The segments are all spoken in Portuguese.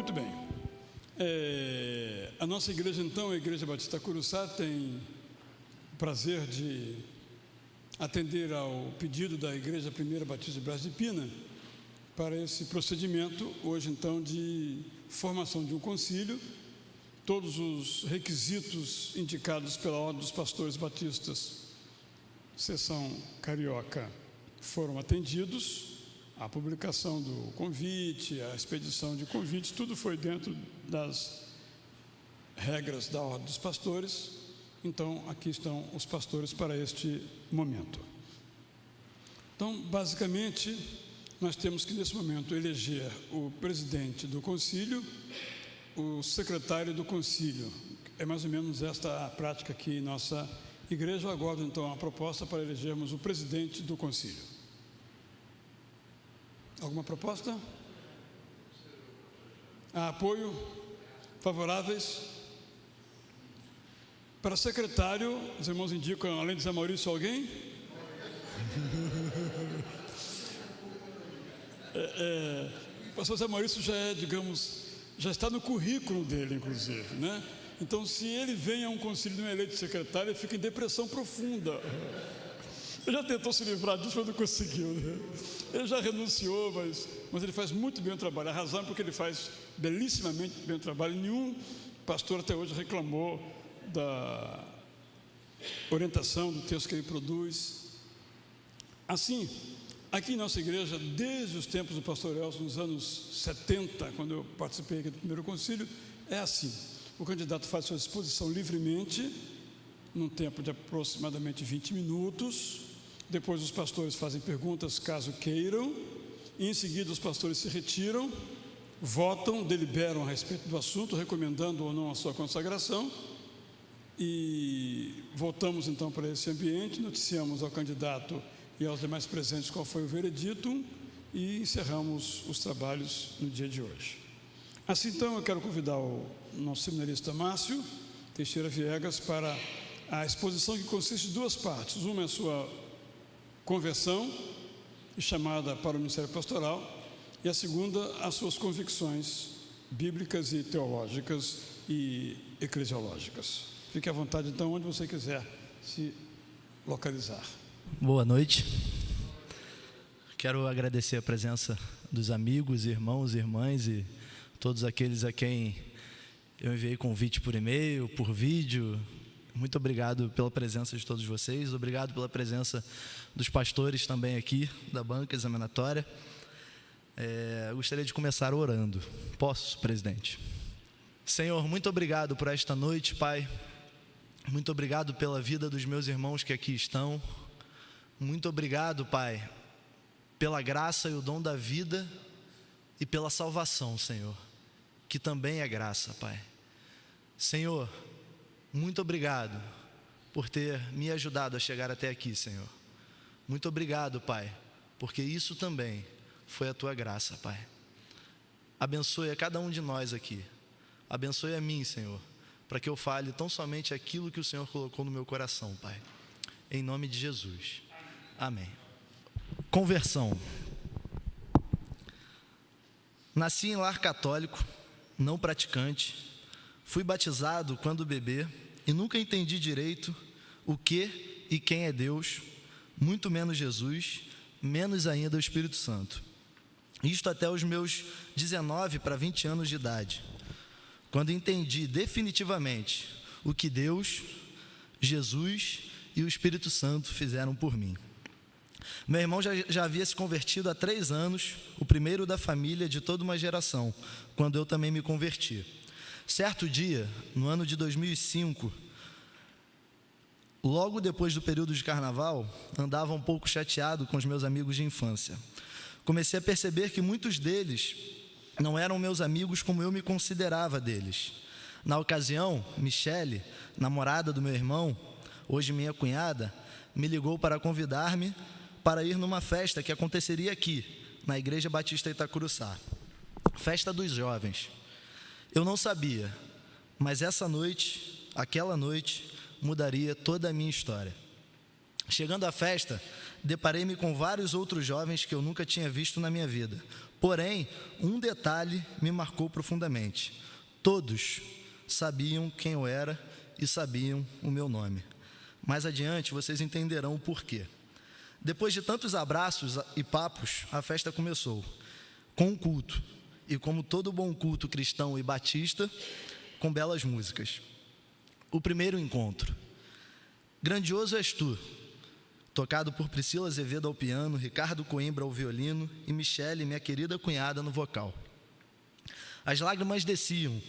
Muito bem. A nossa igreja, então, a Igreja Batista Curuçá, tem o prazer de atender ao pedido da Igreja Primeira Batista de Brás de Pina para esse procedimento, hoje, então, de formação de um concílio. Todos os requisitos indicados pela Ordem dos Pastores Batistas, seção Carioca, foram atendidos. A publicação do convite, a expedição de convites, tudo foi dentro das regras da Ordem dos Pastores. Então, aqui estão os pastores para este momento. Então, basicamente, nós temos que, nesse momento, eleger o presidente do concílio, o secretário do concílio. É mais ou menos esta a prática aqui em nossa igreja. Eu aguardo, então, a proposta para elegermos o presidente do concílio. Alguma proposta? Apoio? Favoráveis? Para secretário, os irmãos indicam, além de Zé Maurício, alguém? O pastor Zé Maurício já é, digamos, já está no currículo dele, inclusive, né? Então, se ele vem a um concílio de um eleito secretário, ele fica em depressão profunda. Ele já tentou se livrar disso, mas não conseguiu, né? Ele já renunciou, mas ele faz muito bem o trabalho. A razão é porque ele faz belíssimamente bem o trabalho. Nenhum pastor até hoje reclamou da orientação do texto que ele produz. Assim, aqui em nossa igreja, desde os tempos do pastor Elcio, nos anos 70, quando eu participei aqui do primeiro concílio, é assim: o candidato faz sua exposição livremente, num tempo de aproximadamente 20 minutos. Depois os pastores fazem perguntas, caso queiram, e em seguida os pastores se retiram, votam, deliberam a respeito do assunto, recomendando ou não a sua consagração, e voltamos então para esse ambiente, noticiamos ao candidato e aos demais presentes qual foi o veredito e encerramos os trabalhos no dia de hoje. Assim, então, eu quero convidar o nosso seminarista Márcio Teixeira Viegas para a exposição, que consiste de duas partes. Uma é a sua conversão e chamada para o ministério pastoral, e a segunda, as suas convicções bíblicas e teológicas e eclesiológicas. Fique à vontade, então, onde você quiser se localizar. Boa noite. Quero agradecer a presença dos amigos, irmãos e irmãs e todos aqueles a quem eu enviei convite por e-mail, por vídeo. Muito obrigado pela presença de todos vocês. Obrigado pela presença dos pastores também aqui da banca examinatória. Eu gostaria de começar orando. Posso, presidente? Senhor, muito obrigado por esta noite, Pai. Muito obrigado pela vida dos meus irmãos que aqui estão. Muito obrigado, Pai, pela graça e o dom da vida e pela salvação, Senhor, que também é graça, Pai. Senhor, muito obrigado por ter me ajudado a chegar até aqui, Senhor. Muito obrigado, Pai, porque isso também foi a Tua graça, Pai. Abençoe a cada um de nós aqui. Abençoe a mim, Senhor, para que eu fale tão somente aquilo que o Senhor colocou no meu coração, Pai. Em nome de Jesus. Amém. Conversão. Nasci em lar católico, não praticante. Fui batizado quando bebê e nunca entendi direito o que e quem é Deus, muito menos Jesus, menos ainda o Espírito Santo. Isto até os meus 19 para 20 anos de idade, quando entendi definitivamente o que Deus, Jesus e o Espírito Santo fizeram por mim. Meu irmão já havia se convertido há 3 anos, o primeiro da família de toda uma geração, quando eu também me converti. Certo dia, no ano de 2005, logo depois do período de carnaval, andava um pouco chateado com os meus amigos de infância. Comecei a perceber que muitos deles não eram meus amigos como eu me considerava deles. Na ocasião, Michele, namorada do meu irmão, hoje minha cunhada, me ligou para convidar-me para ir numa festa que aconteceria aqui, na Igreja Batista Itacuruçá. Festa dos jovens. Eu não sabia, mas aquela noite, mudaria toda a minha história. Chegando à festa, deparei-me com vários outros jovens que eu nunca tinha visto na minha vida. Porém, um detalhe me marcou profundamente. Todos sabiam quem eu era e sabiam o meu nome. Mais adiante, vocês entenderão o porquê. Depois de tantos abraços e papos, a festa começou, com um culto. E como todo bom culto cristão e batista, com belas músicas. O primeiro encontro. Grandioso és tu, tocado por Priscila Azevedo ao piano, Ricardo Coimbra ao violino e Michele, minha querida cunhada, no vocal. As lágrimas desciam,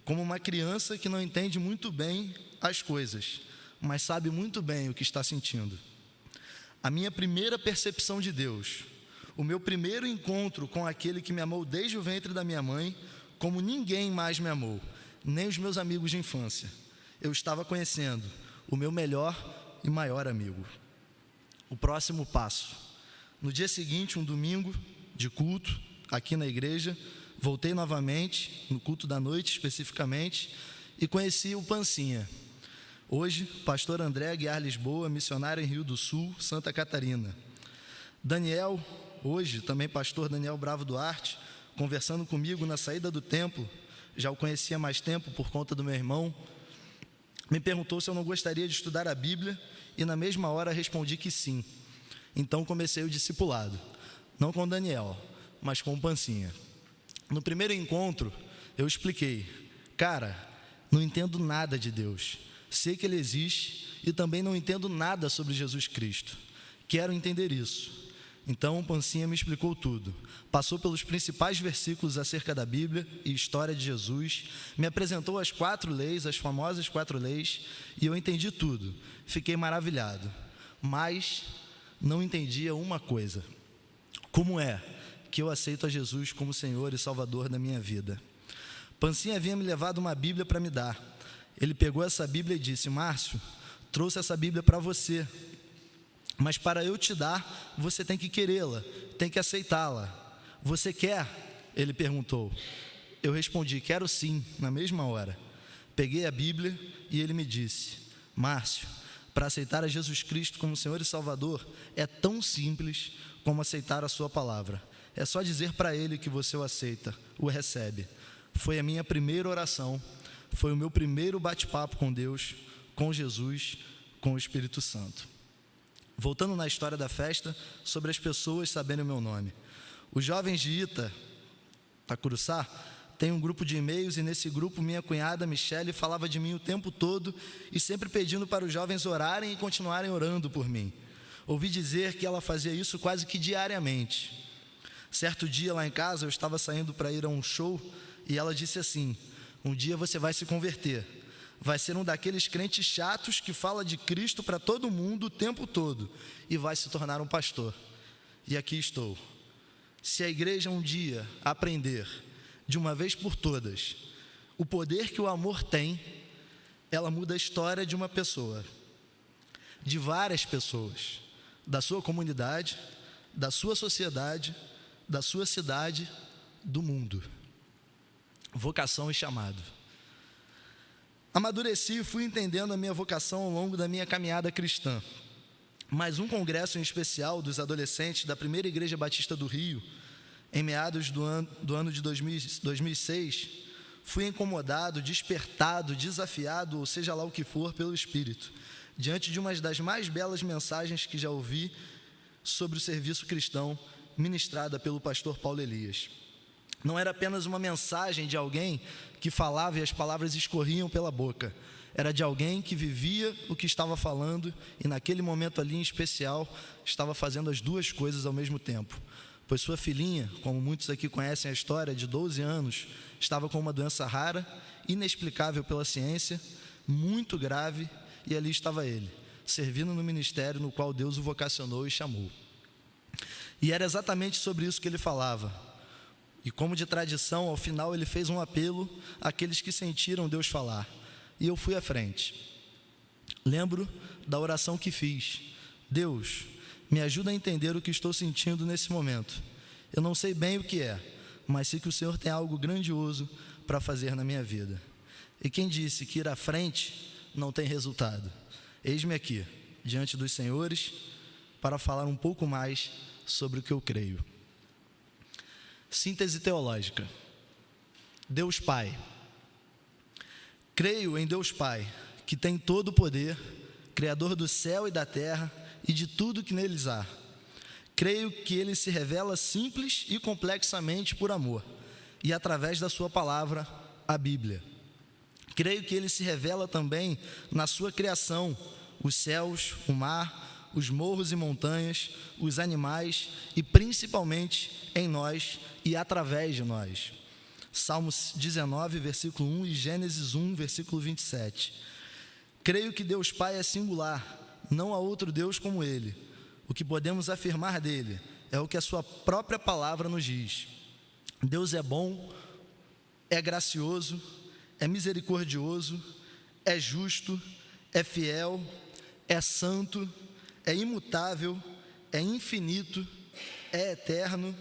como uma criança que não entende muito bem as coisas, mas sabe muito bem o que está sentindo. A minha primeira percepção de Deus, o meu primeiro encontro com aquele que me amou desde o ventre da minha mãe, como ninguém mais me amou, nem os meus amigos de infância. Eu estava conhecendo o meu melhor e maior amigo. O próximo passo. No dia seguinte, um domingo de culto, aqui na igreja, voltei novamente, no culto da noite especificamente, e conheci o Pancinha. Hoje, pastor André Aguiar Lisboa, missionário em Rio do Sul, Santa Catarina. Daniel, hoje também pastor Daniel Bravo Duarte, conversando comigo na saída do templo, já o conhecia há mais tempo por conta do meu irmão, me perguntou se eu não gostaria de estudar a Bíblia e na mesma hora respondi que sim. Então comecei o discipulado, não com Daniel, mas com o Pancinha. No primeiro encontro, eu expliquei, cara, não entendo nada de Deus, sei que Ele existe e também não entendo nada sobre Jesus Cristo, quero entender isso. Então o Pancinha me explicou tudo, passou pelos principais versículos acerca da Bíblia e história de Jesus, me apresentou as 4 leis, as famosas 4 leis, e eu entendi tudo, fiquei maravilhado, mas não entendia uma coisa, como é que eu aceito a Jesus como Senhor e Salvador da minha vida? Pancinha havia me levado uma Bíblia para me dar, ele pegou essa Bíblia e disse, Márcio, trouxe essa Bíblia para você, mas para eu te dar, você tem que querê-la, tem que aceitá-la. Você quer? Ele perguntou. Eu respondi, quero sim, na mesma hora. Peguei a Bíblia e ele me disse, Márcio, para aceitar a Jesus Cristo como Senhor e Salvador, é tão simples como aceitar a sua palavra. É só dizer para Ele que você o aceita, o recebe. Foi a minha primeira oração, foi o meu primeiro bate-papo com Deus, com Jesus, com o Espírito Santo. Voltando na história da festa, sobre as pessoas saberem o meu nome. Os jovens de Itacuruçá têm um grupo de e-mails e nesse grupo minha cunhada Michele falava de mim o tempo todo e sempre pedindo para os jovens orarem e continuarem orando por mim. Ouvi dizer que ela fazia isso quase que diariamente. Certo dia lá em casa eu estava saindo para ir a um show e ela disse assim, um dia você vai se converter. Vai ser um daqueles crentes chatos que fala de Cristo para todo mundo o tempo todo e vai se tornar um pastor. E aqui estou. Se a igreja um dia aprender, de uma vez por todas, o poder que o amor tem, ela muda a história de uma pessoa, de várias pessoas, da sua comunidade, da sua sociedade, da sua cidade, do mundo. Vocação e chamado. Amadureci e fui entendendo a minha vocação ao longo da minha caminhada cristã. Mas um congresso em especial dos adolescentes da Primeira Igreja Batista do Rio, em meados do ano de 2006, fui incomodado, despertado, desafiado, ou seja lá o que for, pelo Espírito, diante de uma das mais belas mensagens que já ouvi sobre o serviço cristão, ministrada pelo pastor Paulo Elias. Não era apenas uma mensagem de alguém que falava e as palavras escorriam pela boca. Era de alguém que vivia o que estava falando e naquele momento ali em especial estava fazendo as duas coisas ao mesmo tempo. Pois sua filhinha, como muitos aqui conhecem a história, de 12 anos, estava com uma doença rara, inexplicável pela ciência, muito grave, e ali estava ele, servindo no ministério no qual Deus o vocacionou e chamou. E era exatamente sobre isso que ele falava. E como de tradição, ao final ele fez um apelo àqueles que sentiram Deus falar. E eu fui à frente. Lembro da oração que fiz. Deus, me ajuda a entender o que estou sentindo nesse momento. Eu não sei bem o que é, mas sei que o Senhor tem algo grandioso para fazer na minha vida. E quem disse que ir à frente não tem resultado? Eis-me aqui, diante dos senhores, para falar um pouco mais sobre o que eu creio. Síntese teológica. Deus Pai. Creio em Deus Pai, que tem todo o poder, Criador do céu e da terra e de tudo que neles há. Creio que Ele se revela simples e complexamente por amor, e através da sua palavra, a Bíblia. Creio que Ele se revela também na sua criação, os céus, o mar, os morros e montanhas, os animais e principalmente em nós e através de nós. Salmos 19, versículo 1 e Gênesis 1, versículo 27. Creio que Deus Pai é singular, não há outro Deus como Ele. O que podemos afirmar dele é o que a sua própria palavra nos diz. Deus é bom, é gracioso, é misericordioso, é justo, é fiel, é santo, é imutável, é infinito, é eterno,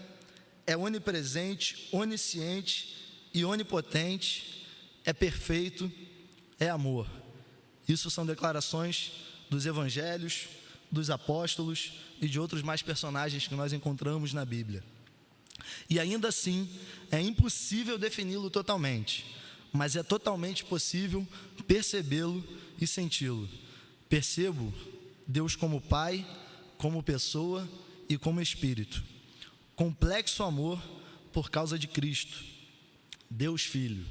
é onipresente, onisciente e onipotente, é perfeito, é amor. Isso são declarações dos evangelhos, dos apóstolos e de outros mais personagens que nós encontramos na Bíblia. E ainda assim, é impossível defini-lo totalmente, mas é totalmente possível percebê-lo e senti-lo. Percebo Deus como Pai, como pessoa e como Espírito. Complexo amor por causa de Cristo, Deus Filho.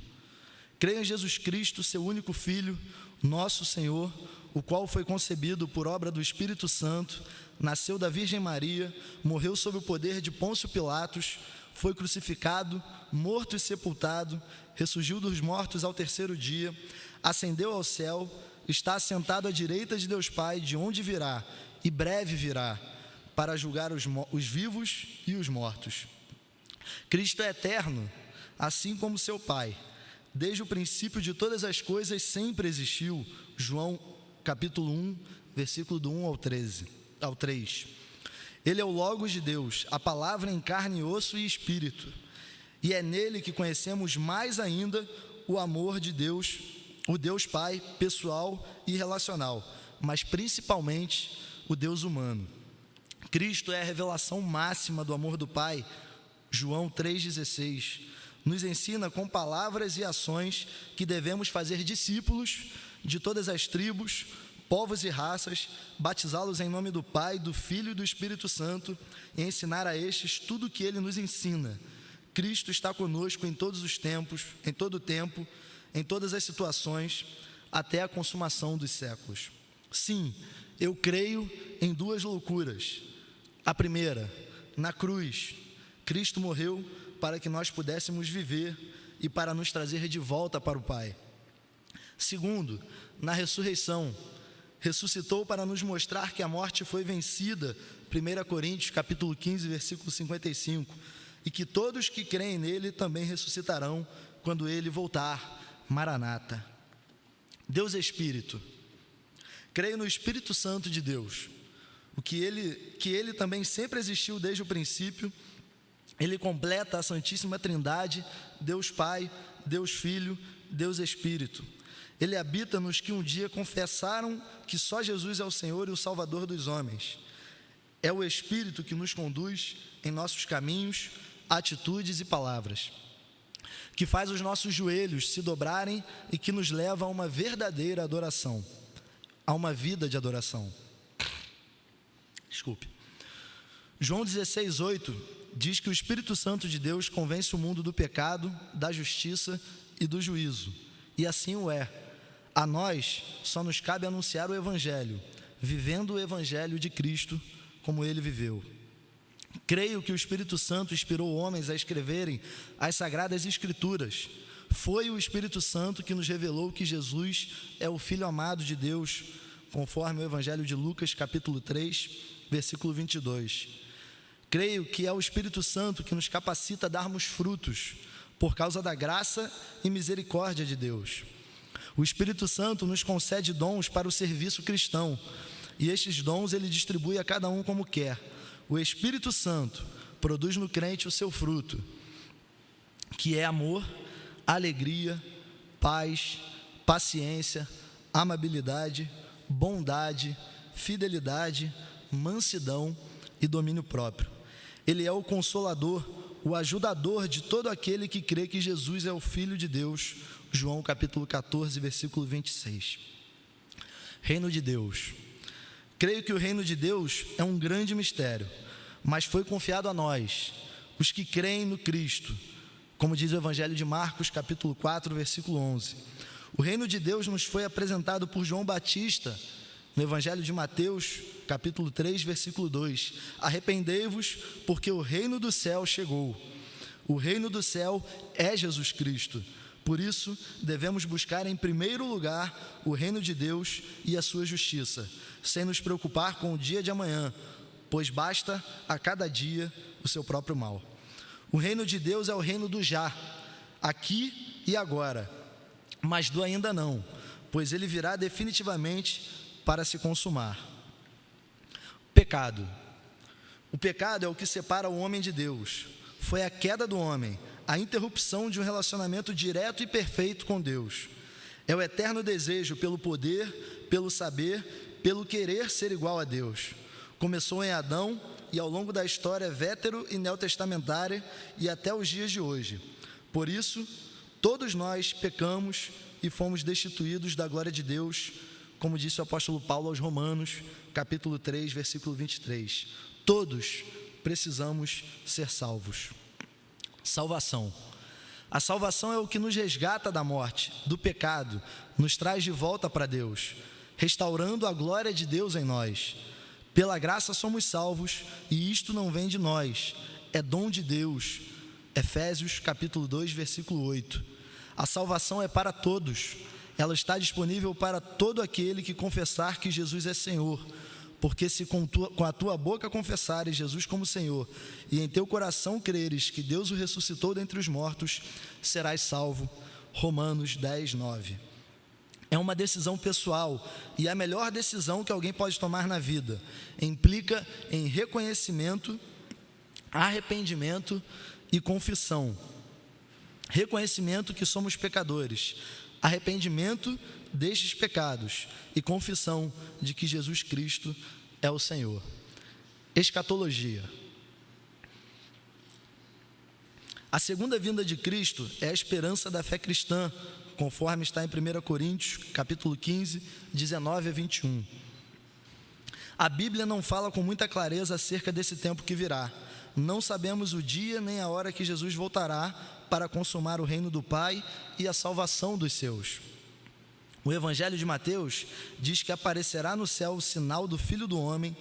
Creio em Jesus Cristo, seu único Filho, nosso Senhor, o qual foi concebido por obra do Espírito Santo, nasceu da Virgem Maria, morreu sob o poder de Pôncio Pilatos, foi crucificado, morto e sepultado, ressurgiu dos mortos ao terceiro dia, ascendeu ao céu, está assentado à direita de Deus Pai, de onde virá, e breve virá, para julgar os vivos e os mortos. Cristo é eterno, assim como seu Pai. Desde o princípio de todas as coisas sempre existiu. João capítulo 1, versículo do 1 ao 3. Ele é o Logos de Deus, a palavra em carne, osso e espírito. E é nele que conhecemos mais ainda o amor de Deus, o Deus Pai, pessoal e relacional, mas principalmente o Deus humano. Cristo é a revelação máxima do amor do Pai. João 3,16 nos ensina com palavras e ações que devemos fazer discípulos de todas as tribos, povos e raças, batizá-los em nome do Pai, do Filho e do Espírito Santo e ensinar a estes tudo o que Ele nos ensina. Cristo está conosco em todos os tempos, em todo o tempo, em todas as situações, até a consumação dos séculos. Sim, eu creio em duas loucuras. A primeira, na cruz, Cristo morreu para que nós pudéssemos viver e para nos trazer de volta para o Pai. Segundo, na ressurreição, ressuscitou para nos mostrar que a morte foi vencida, 1 Coríntios capítulo 15, versículo 55, e que todos que creem nele também ressuscitarão quando ele voltar. Maranata. Deus é Espírito. Creio no Espírito Santo de Deus, que ele também sempre existiu desde o princípio. Ele completa a Santíssima Trindade, Deus Pai, Deus Filho, Deus Espírito. Ele habita nos que um dia confessaram que só Jesus é o Senhor e o Salvador dos homens. É o Espírito que nos conduz em nossos caminhos, atitudes e palavras, que faz os nossos joelhos se dobrarem e que nos leva a uma verdadeira adoração, a uma vida de adoração. João 16:8 diz que o Espírito Santo de Deus convence o mundo do pecado, da justiça e do juízo, e assim o é. A nós só nos cabe anunciar o Evangelho, vivendo o Evangelho de Cristo como ele viveu. Creio que o Espírito Santo inspirou homens a escreverem as Sagradas Escrituras. Foi o Espírito Santo que nos revelou que Jesus é o Filho amado de Deus, conforme o Evangelho de Lucas, capítulo 3, versículo 22. Creio que é o Espírito Santo que nos capacita a darmos frutos, por causa da graça e misericórdia de Deus. O Espírito Santo nos concede dons para o serviço cristão, e estes dons ele distribui a cada um como quer. O Espírito Santo produz no crente o seu fruto, que é amor, alegria, paz, paciência, amabilidade, bondade, fidelidade, mansidão e domínio próprio. Ele é o consolador, o ajudador de todo aquele que crê que Jesus é o Filho de Deus. João capítulo 14, versículo 26. Reino de Deus. Creio que o reino de Deus é um grande mistério, mas foi confiado a nós, os que creem no Cristo, como diz o Evangelho de Marcos, capítulo 4, versículo 11. O reino de Deus nos foi apresentado por João Batista, no Evangelho de Mateus, capítulo 3, versículo 2. Arrependei-vos, porque o reino do céu chegou. O reino do céu é Jesus Cristo. Por isso, devemos buscar em primeiro lugar o reino de Deus e a sua justiça, sem nos preocupar com o dia de amanhã, pois basta a cada dia o seu próprio mal. O reino de Deus é o reino do já, aqui e agora, mas do ainda não, pois ele virá definitivamente para se consumar. Pecado. O pecado é o que separa o homem de Deus. Foi a queda do homem, a interrupção de um relacionamento direto e perfeito com Deus. É o eterno desejo pelo poder, pelo saber, pelo querer ser igual a Deus. Começou em Adão e ao longo da história vétero e neotestamentária e até os dias de hoje. Por isso, todos nós pecamos e fomos destituídos da glória de Deus, como disse o apóstolo Paulo aos Romanos, capítulo 3, versículo 23. Todos precisamos ser salvos. Salvação. A salvação é o que nos resgata da morte, do pecado, nos traz de volta para Deus, restaurando a glória de Deus em nós. Pela graça somos salvos, e isto não vem de nós, é dom de Deus. Efésios capítulo 2, versículo 8. A salvação é para todos, ela está disponível para todo aquele que confessar que Jesus é Senhor, porque se com a tua boca confessares Jesus como Senhor, e em teu coração creres que Deus o ressuscitou dentre os mortos, serás salvo. Romanos 10, 9. É uma decisão pessoal e a melhor decisão que alguém pode tomar na vida. Implica em reconhecimento, arrependimento e confissão. Reconhecimento que somos pecadores, arrependimento destes pecados e confissão de que Jesus Cristo é o Senhor. Escatologia. A segunda vinda de Cristo é a esperança da fé cristã, conforme está em 1 Coríntios, capítulo 15, 19 a 21. A Bíblia não fala com muita clareza acerca desse tempo que virá. Não sabemos o dia nem a hora que Jesus voltará para consumar o reino do Pai e a salvação dos seus. O Evangelho de Mateus diz que aparecerá no céu o sinal do Filho do Homem,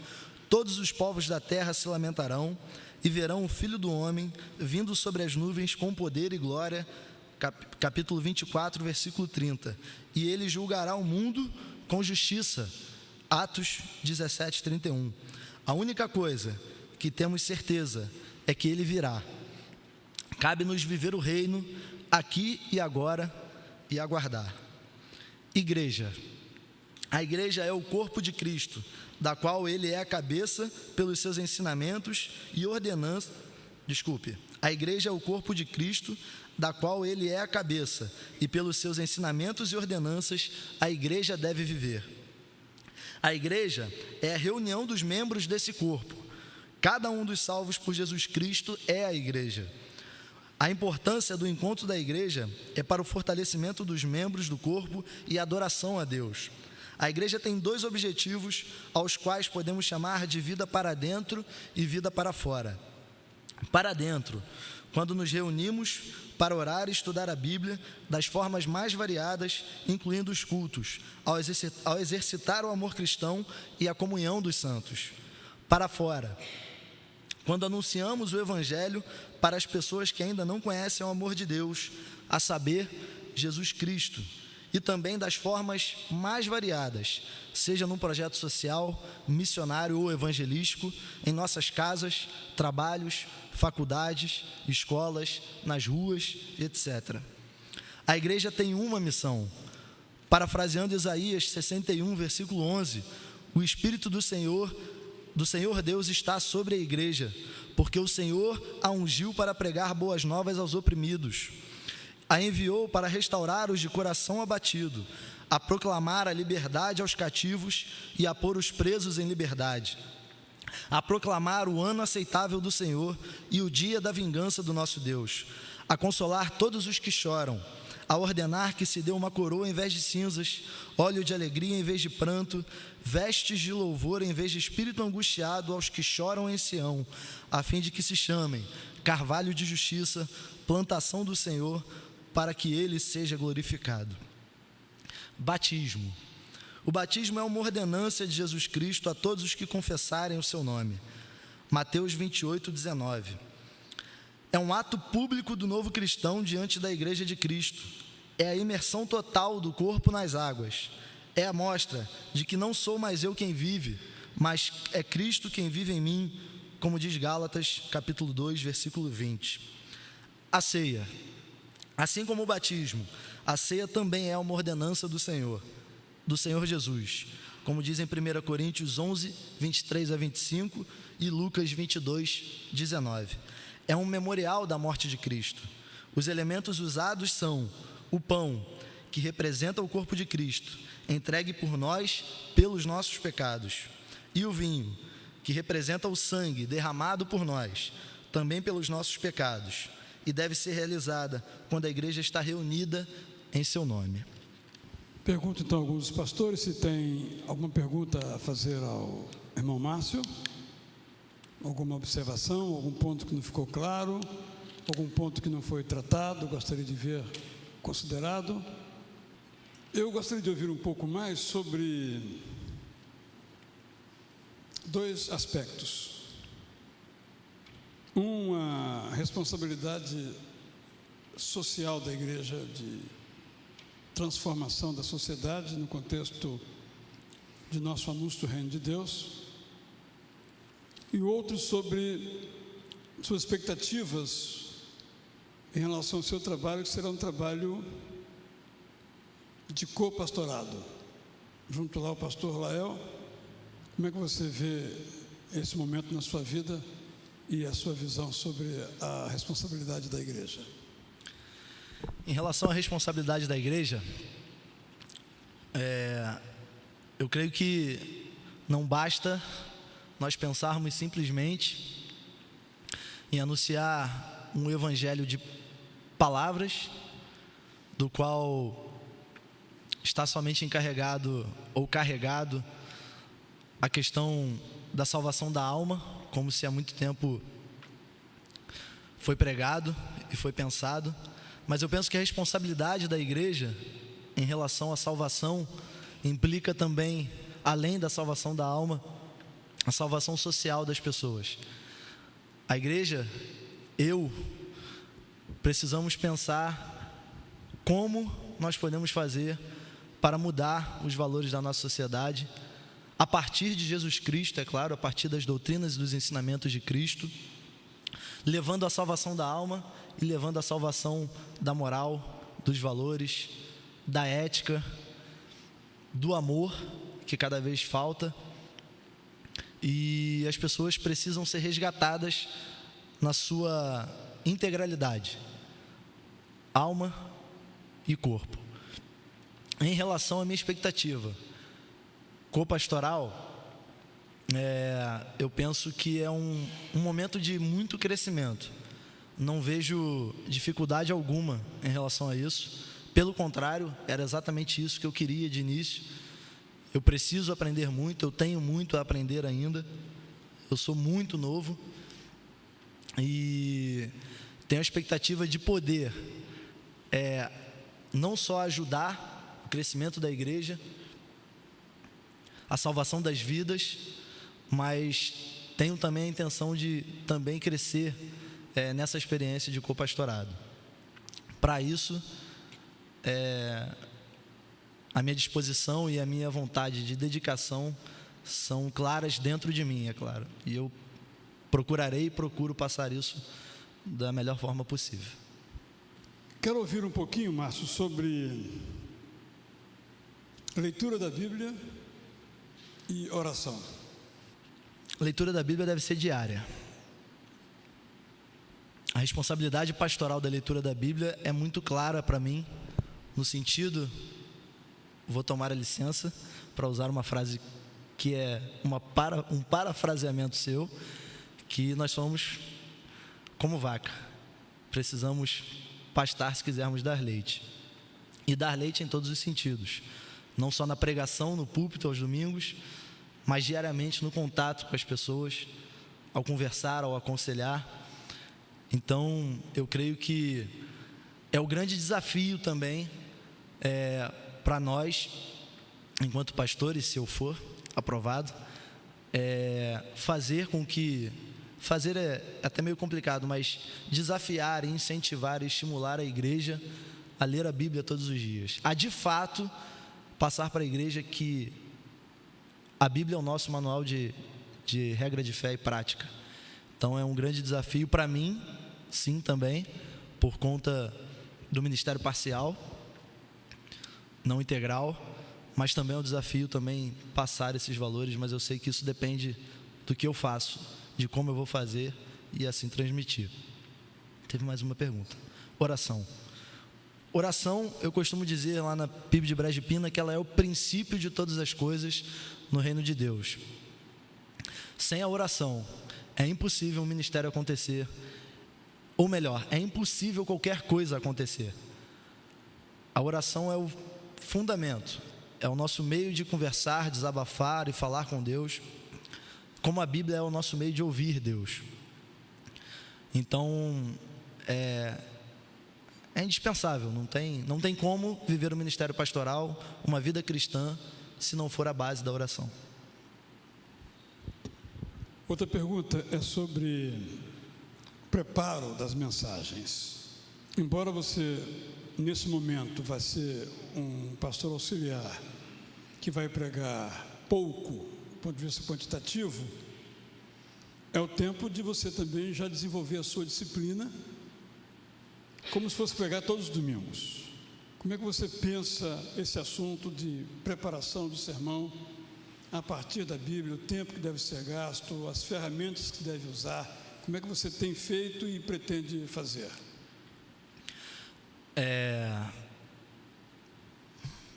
todos os povos da terra se lamentarão e verão o Filho do Homem vindo sobre as nuvens com poder e glória, capítulo 24, versículo 30. E ele julgará o mundo com justiça, Atos 17, 31. A única coisa que temos certeza é que ele virá. Cabe-nos viver o reino aqui e agora e aguardar. Igreja. A igreja é o corpo de Cristo, da qual ele é a cabeça pelos seus ensinamentos e ordenanças. A igreja é o corpo de Cristo, da qual ele é a cabeça, e pelos seus ensinamentos e ordenanças a igreja deve viver. A igreja é a reunião dos membros desse corpo. Cada um dos salvos por Jesus Cristo é a igreja. A importância do encontro da igreja é para o fortalecimento dos membros do corpo e adoração a Deus. A igreja tem dois objetivos, aos quais podemos chamar de vida para dentro e vida para fora. Para dentro, quando nos reunimos para orar e estudar a Bíblia das formas mais variadas, incluindo os cultos, ao exercitar o amor cristão e a comunhão dos santos. Para fora, quando anunciamos o Evangelho para as pessoas que ainda não conhecem o amor de Deus, a saber, Jesus Cristo, e também das formas mais variadas, seja num projeto social, missionário ou evangelístico, em nossas casas, trabalhos, faculdades, escolas, nas ruas, etc. A igreja tem uma missão. Parafraseando Isaías 61, versículo 11, o Espírito do Senhor Deus está sobre a igreja, porque o Senhor a ungiu para pregar boas novas aos oprimidos, a enviou para restaurar os de coração abatido, a proclamar a liberdade aos cativos e a pôr os presos em liberdade, a proclamar o ano aceitável do Senhor e o dia da vingança do nosso Deus, a consolar todos os que choram, a ordenar que se dê uma coroa em vez de cinzas, óleo de alegria em vez de pranto, vestes de louvor em vez de espírito angustiado aos que choram em Sião, a fim de que se chamem carvalho de justiça, plantação do Senhor, para que ele seja glorificado. Batismo. O batismo é uma ordenança de Jesus Cristo a todos os que confessarem o seu nome. Mateus 28:19. É um ato público do novo cristão diante da igreja de Cristo. É a imersão total do corpo nas águas. É a mostra de que não sou mais eu quem vive, mas é Cristo quem vive em mim, como diz Gálatas, capítulo 2, versículo 20. A ceia. Assim como o batismo, a ceia também é uma ordenança do Senhor Jesus, como diz em 1 Coríntios 11, 23 a 25 e Lucas 22, 19. É um memorial da morte de Cristo. Os elementos usados são o pão, que representa o corpo de Cristo, entregue por nós pelos nossos pecados, e o vinho, que representa o sangue derramado por nós, também pelos nossos pecados, e deve ser realizada quando a igreja está reunida em seu nome. Pergunto então a alguns dos pastores se tem alguma pergunta a fazer ao irmão Márcio, alguma observação, algum ponto que não ficou claro, algum ponto que não foi tratado, gostaria de ver considerado. Eu gostaria de ouvir um pouco mais sobre dois aspectos. Uma responsabilidade social da igreja de transformação da sociedade no contexto de nosso anúncio do reino de Deus, e outro sobre suas expectativas em relação ao seu trabalho, que será um trabalho de co-pastorado, junto lá ao pastor Lael. Como é que você vê esse momento na sua vida e a sua visão sobre a responsabilidade da igreja? Em relação à responsabilidade da igreja, eu creio que não basta nós pensarmos simplesmente em anunciar um evangelho de palavras, do qual está somente encarregado ou carregado a questão da salvação da alma, como se há muito tempo foi pregado e foi pensado. Mas eu penso que a responsabilidade da igreja em relação à salvação implica também, além da salvação da alma, a salvação social das pessoas. A igreja, precisamos pensar como nós podemos fazer para mudar os valores da nossa sociedade, a partir de Jesus Cristo, é claro, a partir das doutrinas e dos ensinamentos de Cristo, levando a salvação da alma e levando a salvação da moral, dos valores, da ética, do amor, que cada vez falta. E as pessoas precisam ser resgatadas na sua integralidade, alma e corpo. Em relação à minha expectativa co-pastoral, eu penso que é um momento de muito crescimento. Não vejo dificuldade alguma em relação a isso. Pelo contrário, era exatamente isso que eu queria de início. Eu preciso aprender muito, eu tenho muito a aprender ainda. Eu sou muito novo e tenho a expectativa de poder não só ajudar o crescimento da igreja, a salvação das vidas, mas tenho também a intenção de também crescer nessa experiência de co-pastorado. Para isso, a minha disposição e a minha vontade de dedicação são claras dentro de mim, é claro. E eu procurarei e procuro passar isso da melhor forma possível. Quero ouvir um pouquinho, Márcio, sobre leitura da Bíblia e oração. A leitura da Bíblia deve ser diária. A responsabilidade pastoral da leitura da Bíblia é muito clara para mim, no sentido, vou tomar a licença para usar uma frase que é um parafraseamento seu, que nós somos como vaca, precisamos pastar se quisermos dar leite, e dar leite em todos os sentidos, não só na pregação, no púlpito aos domingos, mas diariamente no contato com as pessoas, ao conversar, ao aconselhar. Então, eu creio que é o grande desafio também para nós, enquanto pastores, se eu for aprovado, fazer é até meio complicado, mas desafiar, incentivar e estimular a igreja a ler a Bíblia todos os dias, a de fato passar para a igreja que a Bíblia é o nosso manual de regra de fé e prática. Então é um grande desafio para mim, sim, também, por conta do ministério parcial, não integral, mas também é um desafio também passar esses valores, mas eu sei que isso depende do que eu faço, de como eu vou fazer e assim transmitir. Teve mais uma pergunta. Oração. Oração, eu costumo dizer lá na PIB de Brejo de Pina que ela é o princípio de todas as coisas no reino de Deus. Sem a oração, é impossível um ministério acontecer, ou melhor, é impossível qualquer coisa acontecer. A oração é o fundamento, é o nosso meio de conversar, desabafar e falar com Deus, como a Bíblia é o nosso meio de ouvir Deus. Então, é indispensável, não tem como viver o ministério pastoral, uma vida cristã, se não for a base da oração. Outra pergunta é sobre preparo das mensagens. Embora você, nesse momento, vai ser um pastor auxiliar que vai pregar pouco, do ponto de vista quantitativo, é o tempo de você também já desenvolver a sua disciplina, como se fosse pregar todos os domingos. Como é que você pensa esse assunto de preparação do sermão a partir da Bíblia, o tempo que deve ser gasto, as ferramentas que deve usar? Como é que você tem feito e pretende fazer?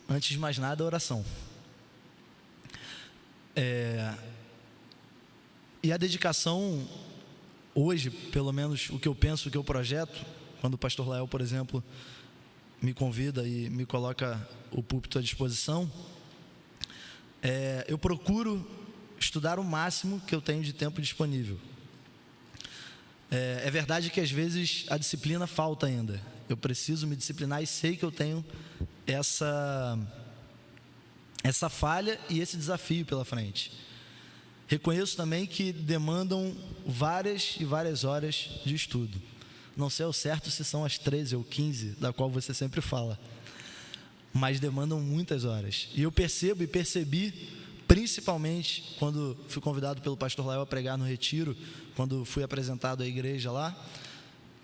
Antes de mais nada, a oração. E a dedicação, hoje, pelo menos o que eu penso, o que eu projeto, quando o pastor Lael, por exemplo, me convida e me coloca o púlpito à disposição, eu procuro estudar o máximo que eu tenho de tempo disponível. É verdade que às vezes a disciplina falta ainda. Eu preciso me disciplinar e sei que eu tenho essa falha e esse desafio pela frente. Reconheço também que demandam várias e várias horas de estudo. Não sei ao certo se são as 13 ou 15, da qual você sempre fala, mas demandam muitas horas. E eu percebo e percebi, principalmente quando fui convidado pelo pastor Lael a pregar no retiro, quando fui apresentado à igreja lá,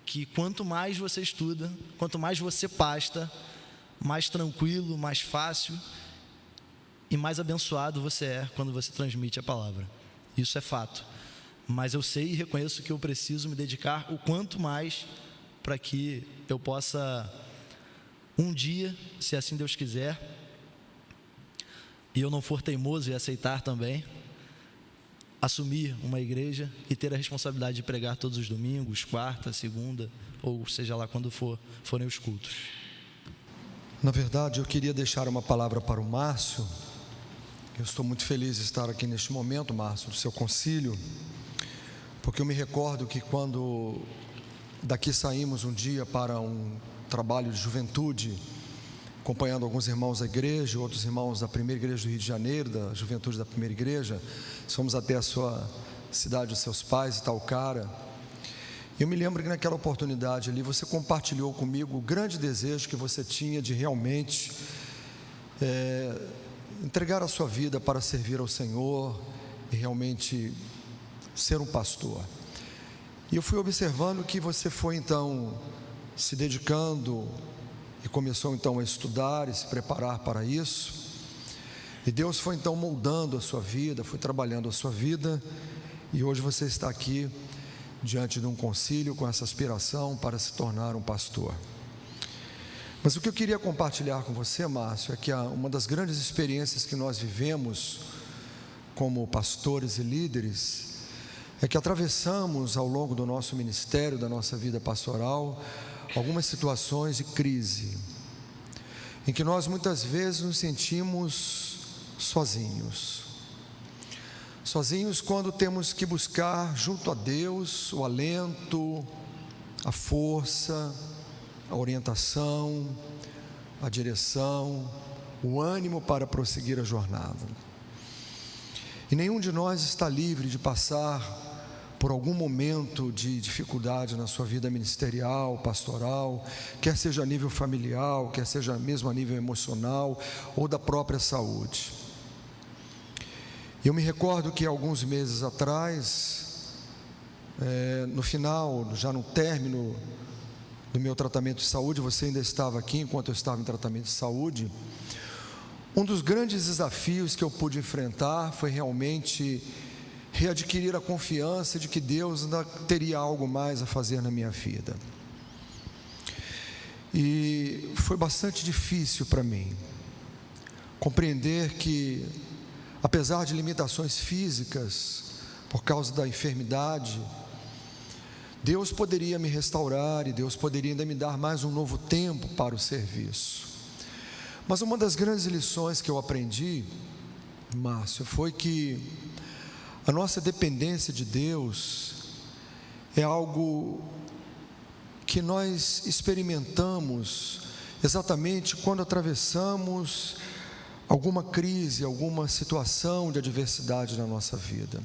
que quanto mais você estuda, quanto mais você pasta, mais tranquilo, mais fácil e mais abençoado você é quando você transmite a palavra. Isso é fato. Mas eu sei e reconheço que eu preciso me dedicar o quanto mais para que eu possa um dia, se assim Deus quiser, e eu não for teimoso e aceitar também, assumir uma igreja e ter a responsabilidade de pregar todos os domingos, quarta, segunda, ou seja lá quando forem os cultos. Na verdade, eu queria deixar uma palavra para o Márcio. Eu estou muito feliz de estar aqui neste momento, Márcio, do seu concílio, porque eu me recordo que quando daqui saímos um dia para um trabalho de juventude, acompanhando alguns irmãos da igreja, outros irmãos da primeira igreja do Rio de Janeiro, da juventude da primeira igreja, fomos até a sua cidade, dos seus pais, Itaocara. Eu me lembro que naquela oportunidade ali, você compartilhou comigo o grande desejo que você tinha de realmente entregar a sua vida para servir ao Senhor e realmente ser um pastor. E eu fui observando que você foi então se dedicando e começou então a estudar e se preparar para isso, e Deus foi então moldando a sua vida, foi trabalhando a sua vida, e hoje você está aqui diante de um concílio com essa aspiração para se tornar um pastor. Mas o que eu queria compartilhar com você, Márcio, é que uma das grandes experiências que nós vivemos como pastores e líderes, é que atravessamos ao longo do nosso ministério, da nossa vida pastoral, algumas situações de crise, em que nós muitas vezes nos sentimos sozinhos. Sozinhos quando temos que buscar junto a Deus o alento, a força, a orientação, a direção, o ânimo para prosseguir a jornada. E nenhum de nós está livre de passar por algum momento de dificuldade na sua vida ministerial, pastoral, quer seja a nível familiar, quer seja mesmo a nível emocional ou da própria saúde. Eu me recordo que alguns meses atrás, no final, já no término do meu tratamento de saúde, você ainda estava aqui enquanto eu estava em tratamento de saúde, um dos grandes desafios que eu pude enfrentar foi realmente readquirir a confiança de que Deus ainda teria algo mais a fazer na minha vida. E foi bastante difícil para mim compreender que, apesar de limitações físicas, por causa da enfermidade, Deus poderia me restaurar e Deus poderia ainda me dar mais um novo tempo para o serviço. Mas uma das grandes lições que eu aprendi, Márcio, foi que a nossa dependência de Deus é algo que nós experimentamos exatamente quando atravessamos alguma crise, alguma situação de adversidade na nossa vida.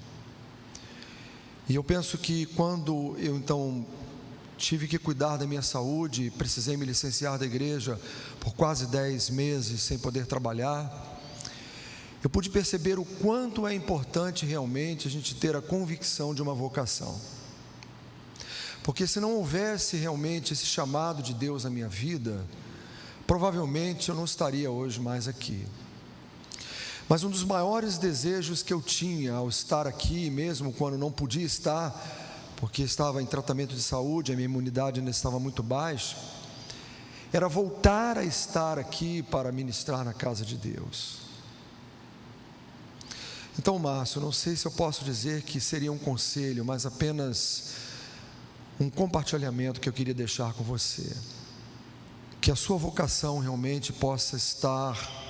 E eu penso que quando eu então tive que cuidar da minha saúde, precisei me licenciar da igreja por quase 10 meses sem poder trabalhar, eu pude perceber o quanto é importante realmente a gente ter a convicção de uma vocação. Porque se não houvesse realmente esse chamado de Deus na minha vida, provavelmente eu não estaria hoje mais aqui. Mas um dos maiores desejos que eu tinha ao estar aqui, mesmo quando não podia estar, porque estava em tratamento de saúde, a minha imunidade ainda estava muito baixa, era voltar a estar aqui para ministrar na casa de Deus. Então, Márcio, não sei se eu posso dizer que seria um conselho, mas apenas um compartilhamento que eu queria deixar com você. Que a sua vocação realmente possa estar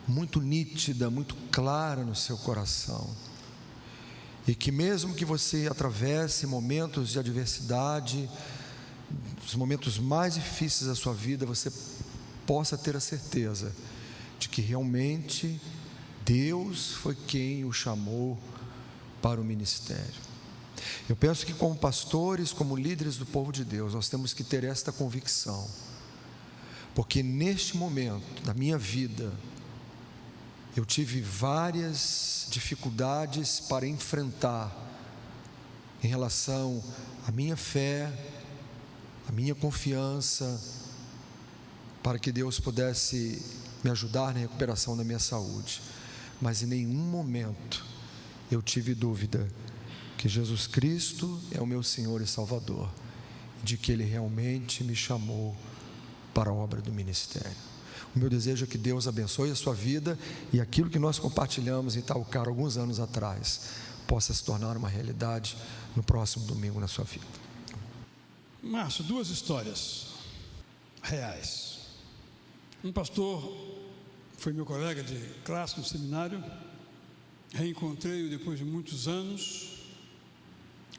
muito nítida, muito clara no seu coração. E que mesmo que você atravesse momentos de adversidade, os momentos mais difíceis da sua vida, você possa ter a certeza de que realmente Deus foi quem o chamou para o ministério. Eu penso que como pastores, como líderes do povo de Deus, nós temos que ter esta convicção, porque neste momento da minha vida, eu tive várias dificuldades para enfrentar em relação à minha fé, à minha confiança, para que Deus pudesse me ajudar na recuperação da minha saúde. Mas em nenhum momento eu tive dúvida que Jesus Cristo é o meu Senhor e Salvador, de que Ele realmente me chamou para a obra do ministério. O meu desejo é que Deus abençoe a sua vida e aquilo que nós compartilhamos em Itaúcar alguns anos atrás possa se tornar uma realidade no próximo domingo na sua vida. Márcio, 2 histórias reais. Um pastor foi meu colega de classe no seminário, reencontrei-o depois de muitos anos.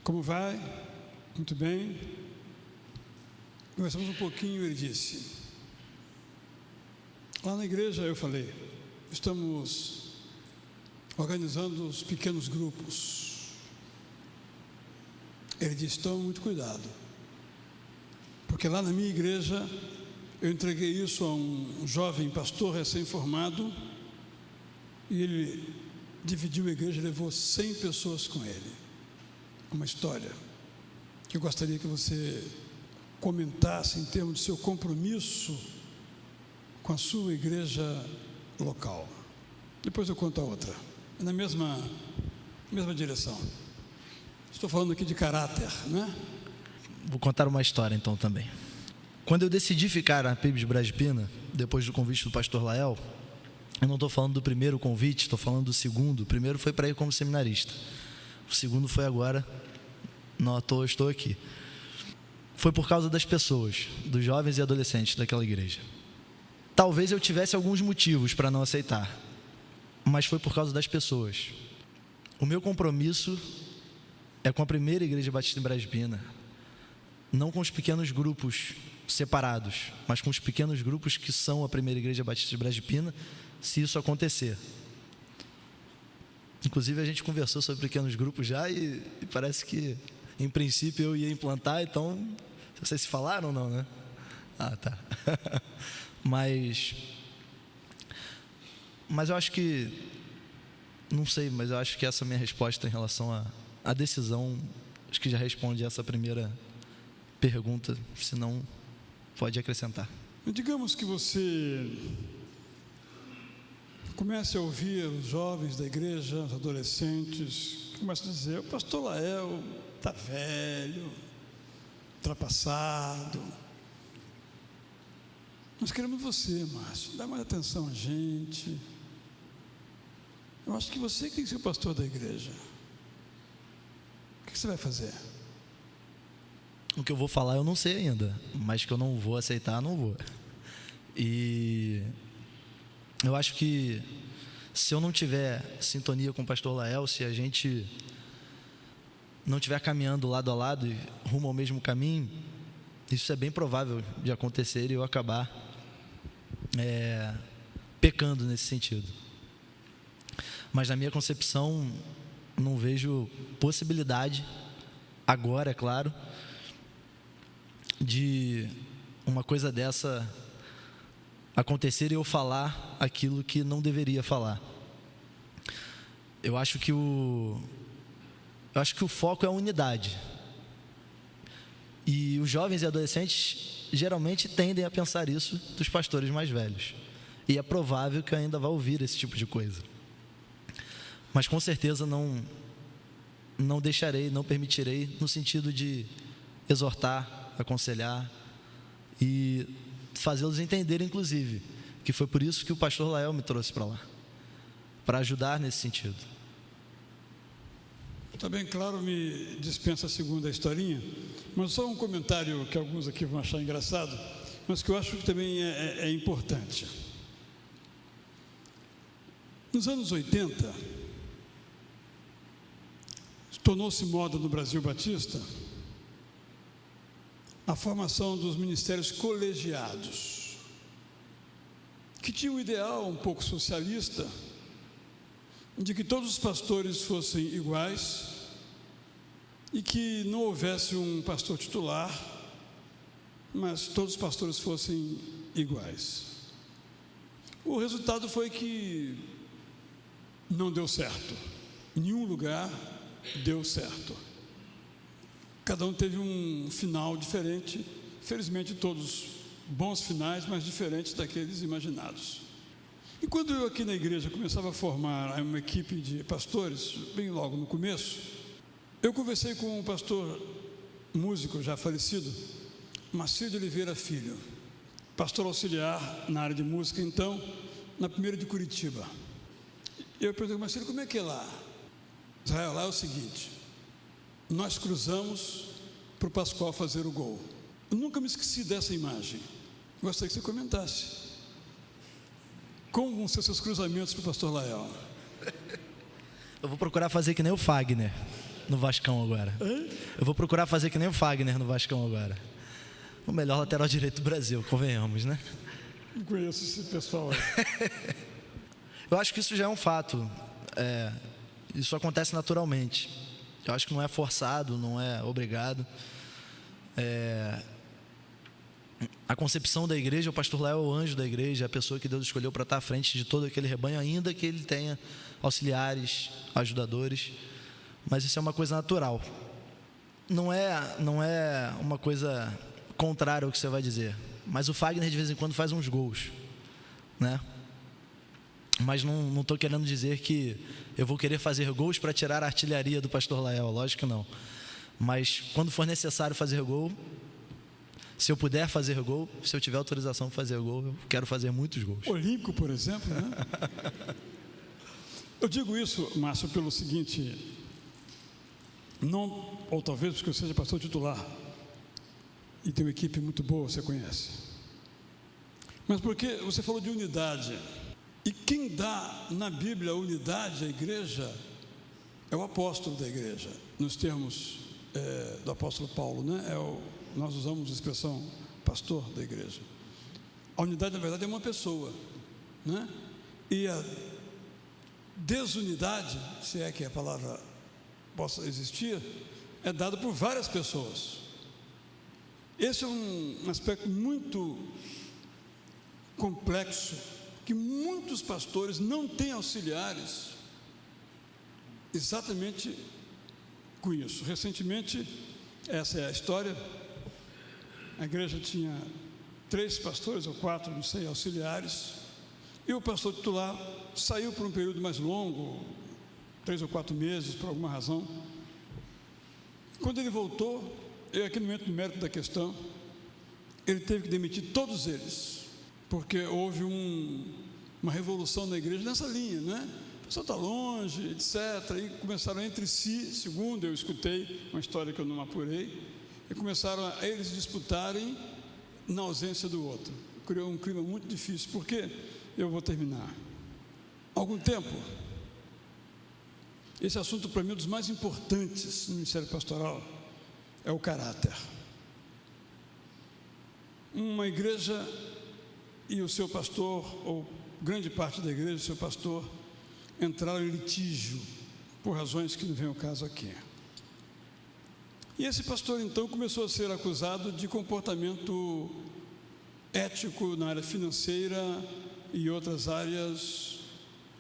Como vai? Muito bem. Conversamos um pouquinho, ele disse: lá na igreja, eu falei, estamos organizando os pequenos grupos. Ele disse: tome muito cuidado, porque lá na minha igreja eu entreguei isso a um jovem pastor recém-formado e ele dividiu a igreja e levou 100 pessoas com ele. Uma história que eu gostaria que você comentasse em termos de seu compromisso com a sua igreja local. Depois eu conto a outra, na mesma direção. Estou falando aqui de caráter, né? Vou contar uma história então também. Quando eu decidi ficar na PIB de Brás de Pina, depois do convite do pastor Lael, Eu não estou falando do primeiro convite, estou falando do segundo. O primeiro foi para ir como seminarista. O segundo foi agora, não à toa estou aqui. Foi por causa das pessoas, dos jovens e adolescentes daquela igreja. Talvez eu tivesse alguns motivos para não aceitar, mas foi por causa das pessoas. O meu compromisso é com a primeira igreja batista em Brasília, não com os pequenos grupos separados, mas com os pequenos grupos que são a primeira igreja batista de Brasília, se isso acontecer. Inclusive a gente conversou sobre pequenos grupos já e parece que em princípio eu ia implantar, então vocês se falaram ou não, né? Ah, tá. Mas eu acho que, não sei, mas eu acho que essa minha resposta em relação à decisão, acho que já responde essa primeira pergunta, se não, pode acrescentar. Digamos que você comece a ouvir os jovens da igreja, os adolescentes, começam a dizer: o pastor Lael está velho, ultrapassado. Nós queremos você, Márcio, dá mais atenção a gente. Eu acho que você que tem que ser o pastor da igreja. O que você vai fazer? O que eu vou falar eu não sei ainda, mas que eu não vou aceitar, não vou. E eu acho que se eu não tiver sintonia com o pastor Lael, se a gente não estiver caminhando lado a lado e rumo ao mesmo caminho, isso é bem provável de acontecer e eu acabar pecando nesse sentido. Mas na minha concepção, não vejo possibilidade, agora, é claro, de uma coisa dessa acontecer e eu falar aquilo que não deveria falar. Eu acho que o foco é a unidade. E os jovens e adolescentes geralmente tendem a pensar isso dos pastores mais velhos. E é provável que ainda vá ouvir esse tipo de coisa. Mas com certeza não deixarei, não permitirei, no sentido de exortar, aconselhar e fazê-los entenderem, inclusive, que foi por isso que o pastor Lael me trouxe para lá, para ajudar nesse sentido. Está bem claro, me dispensa a segunda historinha, mas só um comentário que alguns aqui vão achar engraçado, mas que eu acho que também é importante. Nos anos 80, tornou-se moda no Brasil Batista a formação dos ministérios colegiados, que tinha um ideal um pouco socialista, de que todos os pastores fossem iguais e que não houvesse um pastor titular, mas todos os pastores fossem iguais. O resultado foi que não deu certo. Em nenhum lugar deu certo. Cada um teve um final diferente, felizmente todos bons finais, mas diferentes daqueles imaginados. E quando eu aqui na igreja começava a formar uma equipe de pastores, bem logo no começo, eu conversei com um pastor músico já falecido, Marcelo de Oliveira Filho, pastor auxiliar na área de música, então, na primeira de Curitiba. Eu perguntei: Marcelo, como é que é lá? Israel, lá é o seguinte: nós cruzamos para o Pascoal fazer o gol. Eu nunca me esqueci dessa imagem. Gostaria que você comentasse. Como vão ser seus cruzamentos para o pastor Lael? Eu vou procurar fazer que nem o Fagner no Vascão agora. Eu vou procurar fazer que nem o Fagner no Vascão agora. O melhor lateral direito do Brasil, convenhamos, né? Não conheço esse pessoal aí. Eu acho que isso já é um fato. Isso acontece naturalmente. Eu acho que não é forçado, não é obrigado. A concepção da igreja, o pastor Lael é o anjo da igreja, a pessoa que Deus escolheu para estar à frente de todo aquele rebanho, ainda que ele tenha auxiliares, ajudadores, mas isso é uma coisa natural. Não é uma coisa contrária ao que você vai dizer, mas o Fagner de vez em quando faz uns gols, né? Mas não estou querendo dizer que eu vou querer fazer gols para tirar a artilharia do pastor Lael, lógico que não. Mas quando for necessário fazer gol, Se eu puder fazer gol, se eu tiver autorização para fazer gol, eu quero fazer muitos gols. Olímpico, por exemplo, né? Eu digo isso, Márcio, pelo seguinte, não, ou talvez porque eu seja pastor titular e tenho uma equipe muito boa, você conhece, mas porque você falou de unidade, e quem dá na Bíblia a unidade à igreja é o apóstolo da igreja, nos termos do apóstolo Paulo, né? Nós usamos a expressão pastor da igreja. A unidade, na verdade, é uma pessoa, né? E a desunidade, se é que a palavra possa existir, é dada por várias pessoas. Esse é um aspecto muito complexo, que muitos pastores não têm auxiliares exatamente com isso. Recentemente, essa é a história, a igreja tinha 3 pastores ou 4, não sei, auxiliares, e o pastor titular saiu por um período mais longo, 3 ou 4 meses, por alguma razão. Quando ele voltou, aqui no momento do mérito da questão, ele teve que demitir todos eles, porque houve uma revolução na igreja nessa linha, né? O pessoal está longe, etc. E começaram entre si, segundo eu escutei, uma história que eu não apurei, e começaram a eles disputarem na ausência do outro. Criou um clima muito difícil, porque eu vou terminar. Há algum tempo, esse assunto para mim é um dos mais importantes no ministério pastoral, é o caráter. Uma igreja e o seu pastor, ou grande parte da igreja e o seu pastor, entraram em litígio, por razões que não vem ao caso aqui. E esse pastor então começou a ser acusado de comportamento ético na área financeira e outras áreas,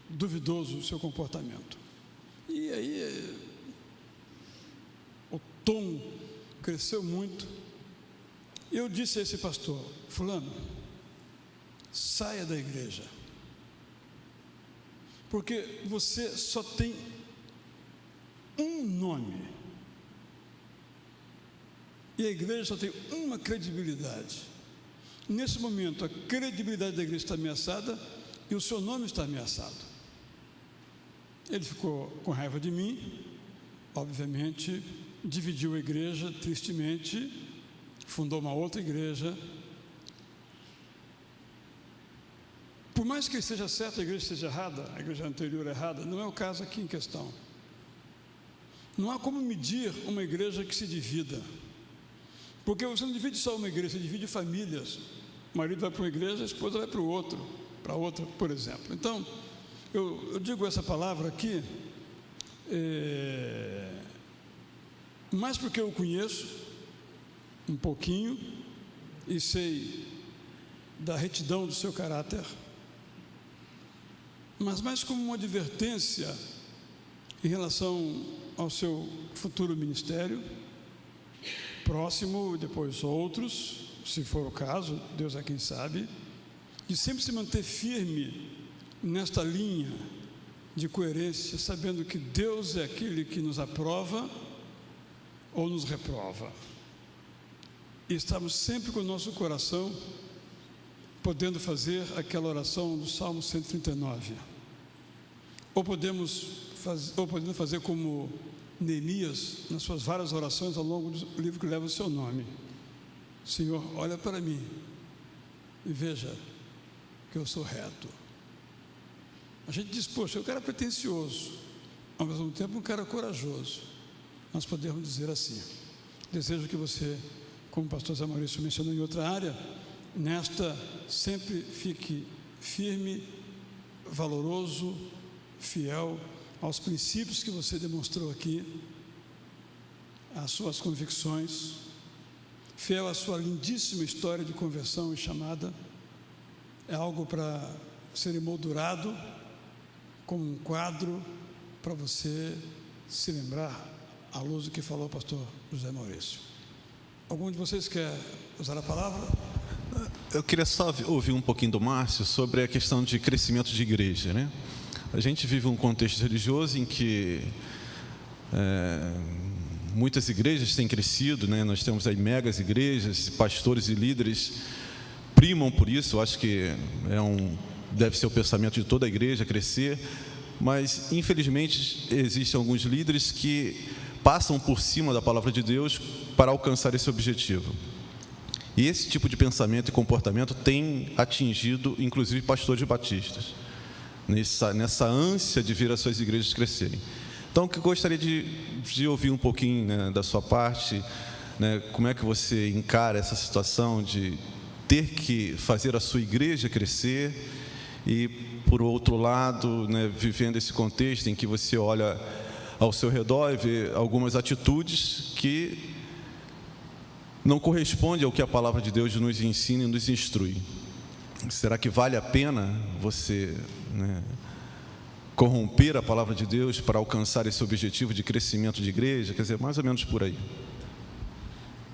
duvidoso o seu comportamento. E aí o tom cresceu muito. Eu disse a esse pastor: fulano, saia da igreja, porque você só tem um nome e a igreja só tem uma credibilidade. Nesse momento a credibilidade da igreja está ameaçada e o seu nome está ameaçado. Ele ficou com raiva de mim, obviamente, dividiu a igreja tristemente, fundou uma outra igreja. Por mais que esteja certo, a igreja esteja errada, a igreja anterior errada, não é o caso aqui em questão. Não há como medir uma igreja que se divida, porque você não divide só uma igreja, você divide famílias. O marido vai para uma igreja, a esposa vai para outra, por exemplo. Então, eu digo essa palavra aqui, mais porque eu conheço um pouquinho e sei da retidão do seu caráter, mas mais como uma advertência em relação ao seu futuro ministério, próximo, depois outros, se for o caso, Deus é quem sabe, de sempre se manter firme nesta linha de coerência, sabendo que Deus é aquele que nos aprova ou nos reprova. E estamos sempre com o nosso coração podendo fazer aquela oração do Salmo 139, ou podendo fazer como Neemias nas suas várias orações ao longo do livro que leva o seu nome: Senhor, olha para mim e veja que eu sou reto. A gente diz: poxa, eu cara pretensioso, ao mesmo tempo um cara corajoso. Nós podemos dizer assim. Desejo que você, como o pastor Zé Maurício mencionou em outra área, nesta sempre fique firme, valoroso, fiel aos princípios que você demonstrou aqui, às suas convicções, fiel à sua lindíssima história de conversão e chamada. É algo para ser emoldurado como um quadro para você se lembrar, à luz do que falou o pastor José Maurício. Algum de vocês quer usar a palavra? Eu queria só ouvir um pouquinho do Márcio sobre a questão de crescimento de igreja, né? A gente vive um contexto religioso em que muitas igrejas têm crescido, né? Nós temos aí megas igrejas, pastores e líderes primam por isso. Eu acho que deve ser o pensamento de toda a igreja, crescer, mas infelizmente existem alguns líderes que passam por cima da palavra de Deus para alcançar esse objetivo. E esse tipo de pensamento e comportamento tem atingido inclusive pastores batistas, nessa ânsia de ver as suas igrejas crescerem. Então, eu gostaria de ouvir um pouquinho, né, da sua parte, né, como é que você encara essa situação de ter que fazer a sua igreja crescer e, por outro lado, né, vivendo esse contexto em que você olha ao seu redor e vê algumas atitudes que não correspondem ao que a palavra de Deus nos ensina e nos instrui. Será que vale a pena você, né, corromper a palavra de Deus para alcançar esse objetivo de crescimento de igreja? Quer dizer, mais ou menos por aí.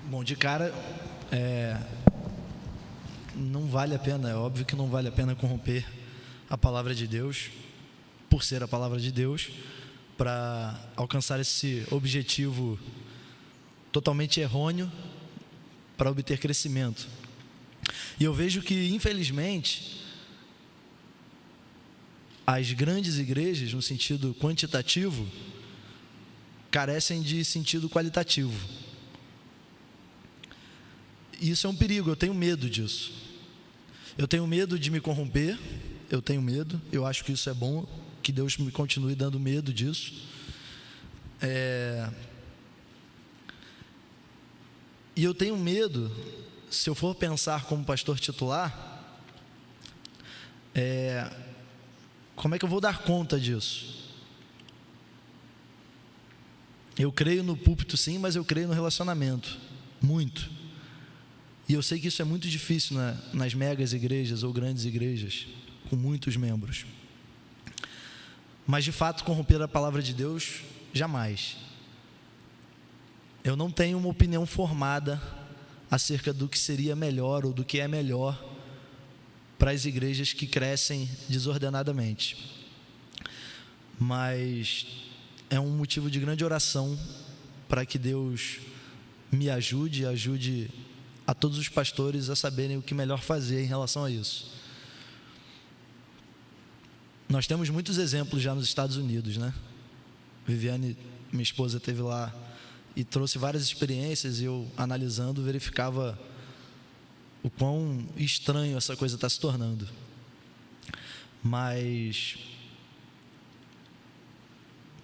Bom, de cara, não vale a pena, é óbvio que não vale a pena corromper a palavra de Deus, por ser a palavra de Deus, para alcançar esse objetivo totalmente errôneo, para obter crescimento. E eu vejo que, infelizmente, as grandes igrejas, no sentido quantitativo, carecem de sentido qualitativo. E isso é um perigo, eu tenho medo disso. Eu tenho medo de me corromper, eu tenho medo, eu acho que isso é bom, que Deus me continue dando medo disso. E eu tenho medo, se eu for pensar como pastor titular, como é que eu vou dar conta disso? Eu creio no púlpito sim, mas eu creio no relacionamento, muito. E eu sei que isso é muito difícil nas megas igrejas ou grandes igrejas, com muitos membros. Mas de fato, corromper a palavra de Deus, jamais. Eu não tenho uma opinião formada acerca do que seria melhor ou do que é melhor para as igrejas que crescem desordenadamente. Mas é um motivo de grande oração para que Deus me ajude a todos os pastores a saberem o que melhor fazer em relação a isso. Nós temos muitos exemplos já nos Estados Unidos, né? Viviane, minha esposa, esteve lá e trouxe várias experiências, e eu, analisando, verificava o quão estranho essa coisa está se tornando. Mas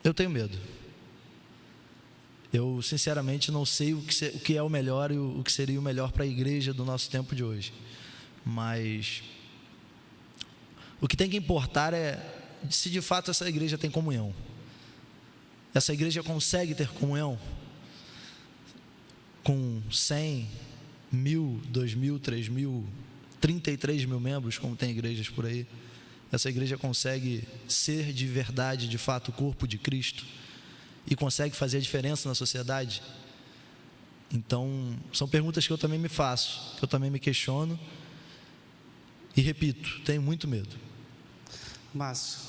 eu tenho medo. Eu sinceramente não sei o que é o melhor e o que seria o melhor para a igreja do nosso tempo de hoje. Mas o que tem que importar é se de fato essa igreja tem comunhão. Essa igreja consegue ter comunhão com 100, 1.000, 2.000, 3.000, 33 mil membros, como tem igrejas por aí. Essa igreja consegue ser de verdade, de fato, o corpo de Cristo, e consegue fazer a diferença na sociedade? Então, são perguntas que eu também me faço, que eu também me questiono, e repito, tenho muito medo. Márcio,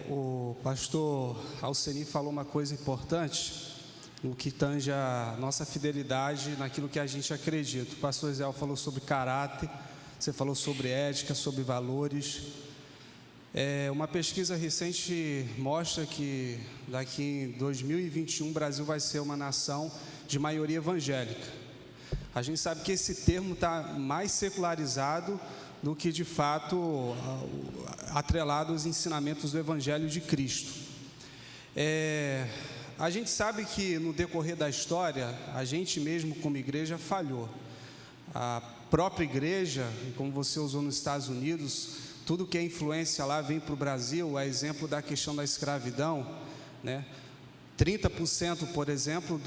o pastor Alceni falou uma coisa importante no que tange a nossa fidelidade naquilo que a gente acredita. O pastor Zé falou sobre caráter, você falou sobre ética, sobre valores. Uma pesquisa recente mostra que daqui em 2021 o Brasil vai ser uma nação de maioria evangélica. A gente sabe que esse termo está mais secularizado do que de fato atrelado aos ensinamentos do Evangelho de Cristo. A gente sabe que no decorrer da história, a gente mesmo como igreja falhou. A própria igreja, como você usou nos Estados Unidos, tudo que é influência lá vem para o Brasil. A exemplo da questão da escravidão, né? 30%, por exemplo,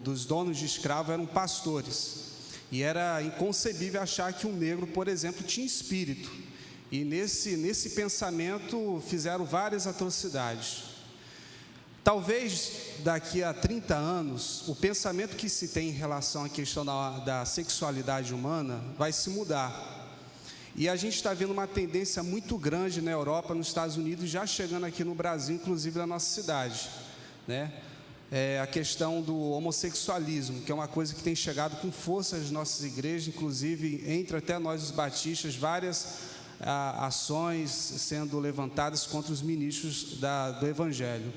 dos donos de escravos eram pastores. E era inconcebível achar que um negro, por exemplo, tinha espírito. E nesse pensamento fizeram várias atrocidades. Talvez daqui a 30 anos, o pensamento que se tem em relação à questão da sexualidade humana vai se mudar. E a gente está vendo uma tendência muito grande na Europa, nos Estados Unidos, já chegando aqui no Brasil, inclusive na nossa cidade, né? a questão do homossexualismo, que é uma coisa que tem chegado com força às nossas igrejas, inclusive entre até nós os batistas, várias ações sendo levantadas contra os ministros do Evangelho.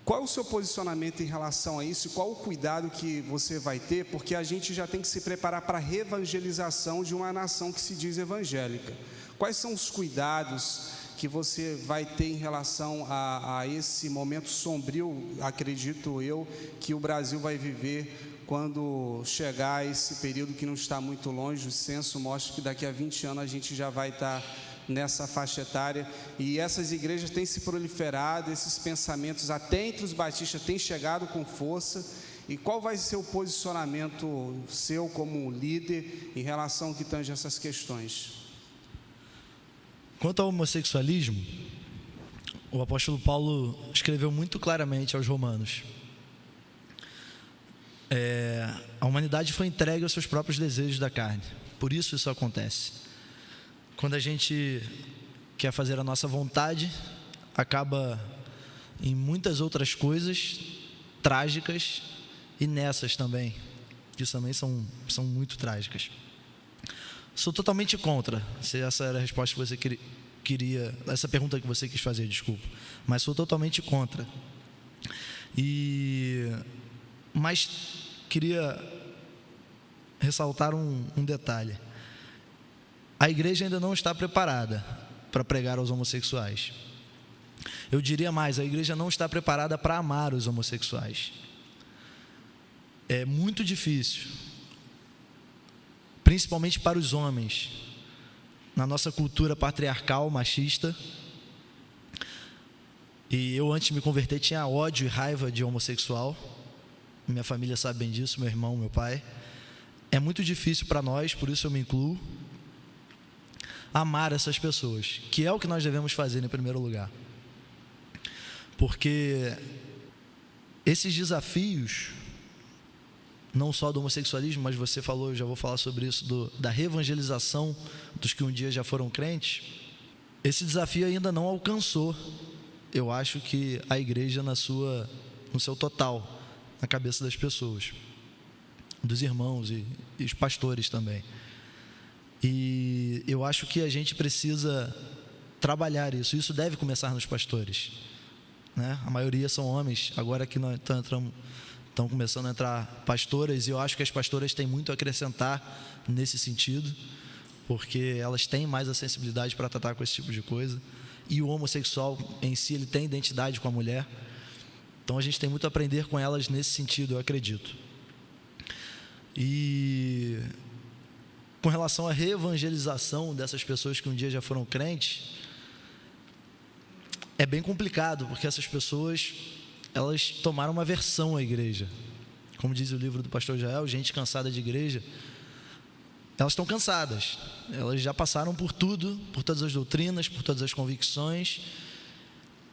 Qual é o seu posicionamento em relação a isso? Qual o cuidado que você vai ter? Porque a gente já tem que se preparar para a reevangelização de uma nação que se diz evangélica. Quais são os cuidados que você vai ter em relação a esse momento sombrio, acredito eu, que o Brasil vai viver quando chegar esse período que não está muito longe? O censo mostra que daqui a 20 anos a gente já vai estar nessa faixa etária, e essas igrejas têm se proliferado, esses pensamentos até entre os batistas têm chegado com força. E qual vai ser o posicionamento seu como líder em relação ao que tange essas questões? Quanto ao homossexualismo, o apóstolo Paulo escreveu muito claramente aos romanos. A humanidade foi entregue aos seus próprios desejos da carne, por isso acontece. Quando a gente quer fazer a nossa vontade, acaba em muitas outras coisas trágicas, e nessas também, que também são muito trágicas. Sou totalmente contra, se essa era a resposta que você queria, essa pergunta que você quis fazer, desculpa, mas sou totalmente contra. Mas queria ressaltar um detalhe. A igreja ainda não está preparada para pregar aos homossexuais. Eu diria mais, a igreja não está preparada para amar os homossexuais. É muito difícil, principalmente para os homens, na nossa cultura patriarcal, machista. E eu, antes de me converter, tinha ódio e raiva de homossexual. Minha família sabe bem disso, meu irmão, meu pai. É muito difícil para nós, por isso eu me incluo, amar essas pessoas, que é o que nós devemos fazer em primeiro lugar. Porque esses desafios, não só do homossexualismo, mas você falou, eu já vou falar sobre isso, da reevangelização dos que um dia já foram crentes, esse desafio ainda não alcançou, eu acho, que a igreja no seu total, na cabeça das pessoas, dos irmãos e os pastores também. E eu acho que a gente precisa trabalhar isso. Isso deve começar nos pastores, né? A maioria são homens. Agora que nós estão começando a entrar pastoras, e eu acho que as pastoras têm muito a acrescentar nesse sentido, porque elas têm mais a sensibilidade para tratar com esse tipo de coisa. E o homossexual em si, ele tem identidade com a mulher. Então a gente tem muito a aprender com elas nesse sentido, eu acredito. E com relação à reevangelização dessas pessoas que um dia já foram crentes, é bem complicado, porque essas pessoas, elas tomaram uma aversão à igreja. Como diz o livro do pastor Jael, gente cansada de igreja, elas estão cansadas, elas já passaram por tudo, por todas as doutrinas, por todas as convicções,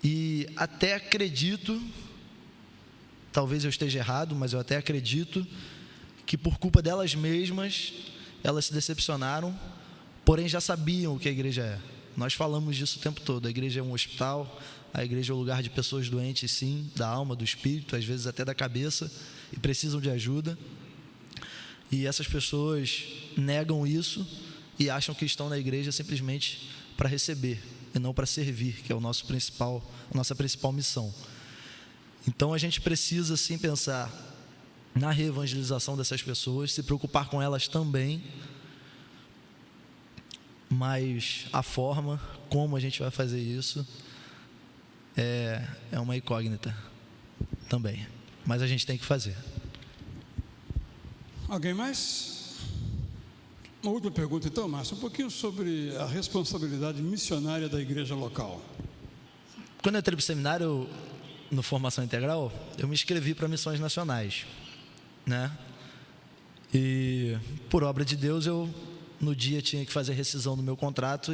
e até acredito, talvez eu esteja errado, mas eu até acredito que por culpa delas mesmas, elas se decepcionaram, porém já sabiam o que a igreja é. Nós falamos disso o tempo todo. A igreja é um hospital, a igreja é um lugar de pessoas doentes, sim, da alma, do espírito, às vezes até da cabeça, e precisam de ajuda. E essas pessoas negam isso e acham que estão na igreja simplesmente para receber e não para servir, que é a nossa principal missão. Então a gente precisa sim pensar na reevangelização dessas pessoas, se preocupar com elas também, mas a forma como a gente vai fazer isso é uma incógnita também, mas a gente tem que fazer. Alguém mais? Uma última pergunta então, Márcio, um pouquinho sobre a responsabilidade missionária da igreja local. Quando eu entrei para o seminário, no Formação Integral, eu me inscrevi para missões nacionais, né? E por obra de Deus, eu no dia tinha que fazer rescisão do meu contrato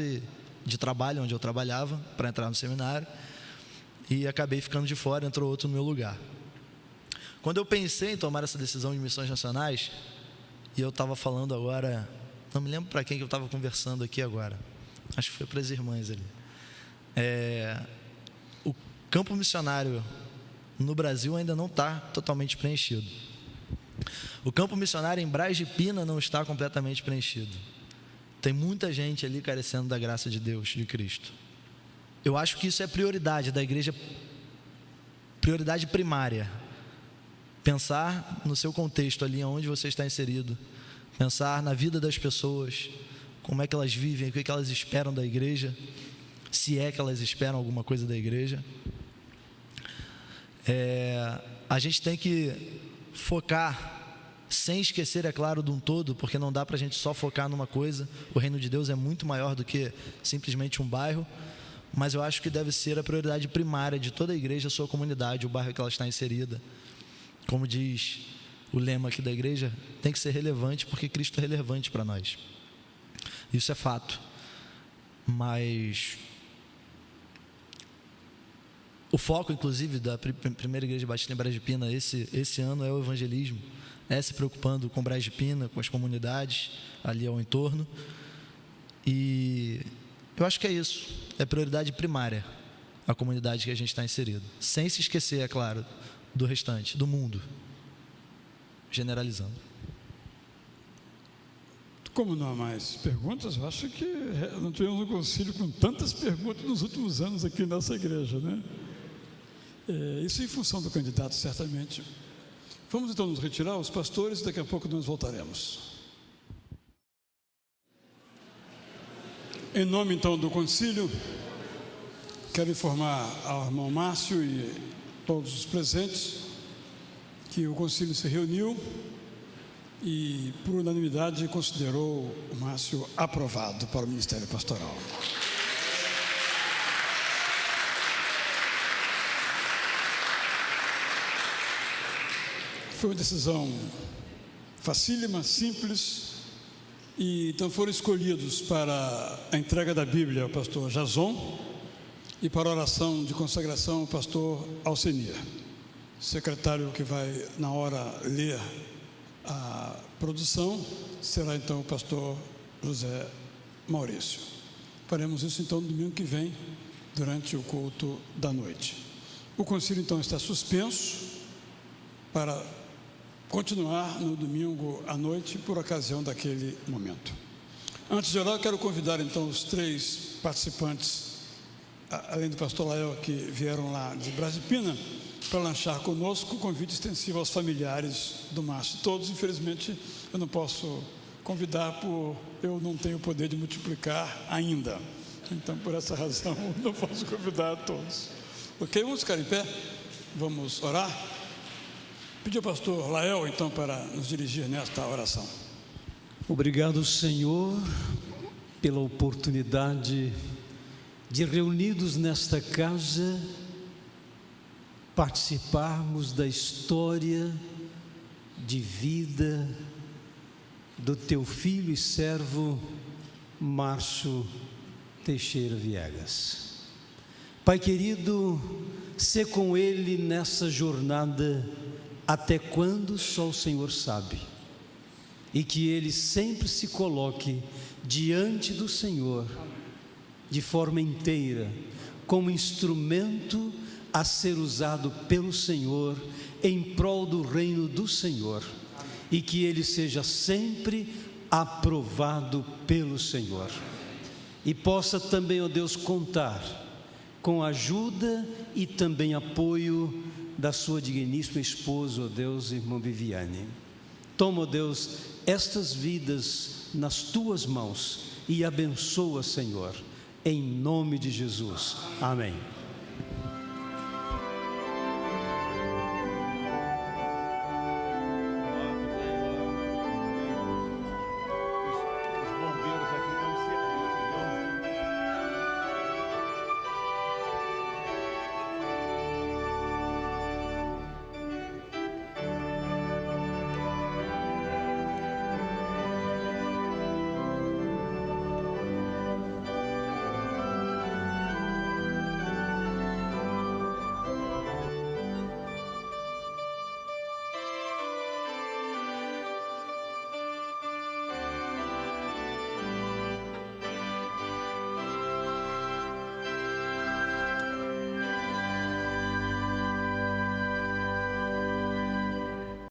de trabalho, onde eu trabalhava, para entrar no seminário, e acabei ficando de fora, entrou outro no meu lugar. Quando eu pensei em tomar essa decisão de missões nacionais, e eu estava falando agora, não me lembro para quem que eu estava conversando aqui agora, acho que foi para as irmãs ali, o campo missionário no Brasil ainda não está totalmente preenchido. O campo missionário em Braz de Pina não está completamente preenchido. Tem muita gente ali carecendo da graça de Deus, de Cristo. Eu acho que isso é prioridade da igreja, prioridade primária. Pensar no seu contexto ali, onde você está inserido. Pensar na vida das pessoas, como é que elas vivem, o que elas esperam da igreja, se é que elas esperam alguma coisa da igreja. A gente tem que focar, sem esquecer, é claro, de um todo, porque não dá para a gente só focar numa coisa. O reino de Deus é muito maior do que simplesmente um bairro, mas eu acho que deve ser a prioridade primária de toda a igreja, a sua comunidade, o bairro que ela está inserida. Como diz o lema aqui da igreja, tem que ser relevante, porque Cristo é relevante para nós. Isso é fato. Mas o foco, inclusive, da primeira igreja batista em Braz de Pina esse ano é o evangelismo, é se preocupando com Braz de Pina, com as comunidades ali ao entorno. E eu acho que é isso, é prioridade primária a comunidade que a gente está inserido, sem se esquecer, é claro, do restante, do mundo, generalizando. Como não há mais perguntas, eu acho que não tivemos um concílio com tantas perguntas nos últimos anos aqui nessa igreja, né? Isso em função do candidato, certamente. Vamos então nos retirar, os pastores, daqui a pouco nós voltaremos. Em nome então do concílio, quero informar ao irmão Márcio e todos os presentes que o concílio se reuniu e, por unanimidade, considerou o Márcio aprovado para o ministério pastoral. Foi uma decisão facílima, simples, e então foram escolhidos para a entrega da Bíblia o pastor Jason e para a oração de consagração o pastor Alcenir. Secretário que vai, na hora, ler a produção será então o pastor José Maurício. Faremos isso então no domingo que vem, durante o culto da noite. O concílio então está suspenso para continuar no domingo à noite por ocasião daquele momento. Antes de orar, eu quero convidar então os 3 participantes, além do pastor Lael, que vieram lá de Braz de Pina, para lanchar conosco, convite extensivo aos familiares do Márcio. Todos, infelizmente, eu não posso convidar, eu não tenho o poder de multiplicar ainda. Então, por essa razão, não posso convidar a todos. Ok? Vamos ficar em pé? Vamos orar? Pedir ao pastor Lael, então, para nos dirigir nesta oração. Obrigado, Senhor, pela oportunidade de, reunidos nesta casa, participarmos da história de vida do teu filho e servo Márcio Teixeira Viegas. Pai querido, sê com ele nessa jornada até quando só o Senhor sabe, e que ele sempre se coloque diante do Senhor de forma inteira, como instrumento a ser usado pelo Senhor em prol do reino do Senhor, e que ele seja sempre aprovado pelo Senhor, e possa também, ó Deus, contar com a ajuda e também apoio da sua digníssima esposa, ó Deus, irmã Viviane. Toma, ó Deus, estas vidas nas tuas mãos e abençoa, Senhor, em nome de Jesus. Amém.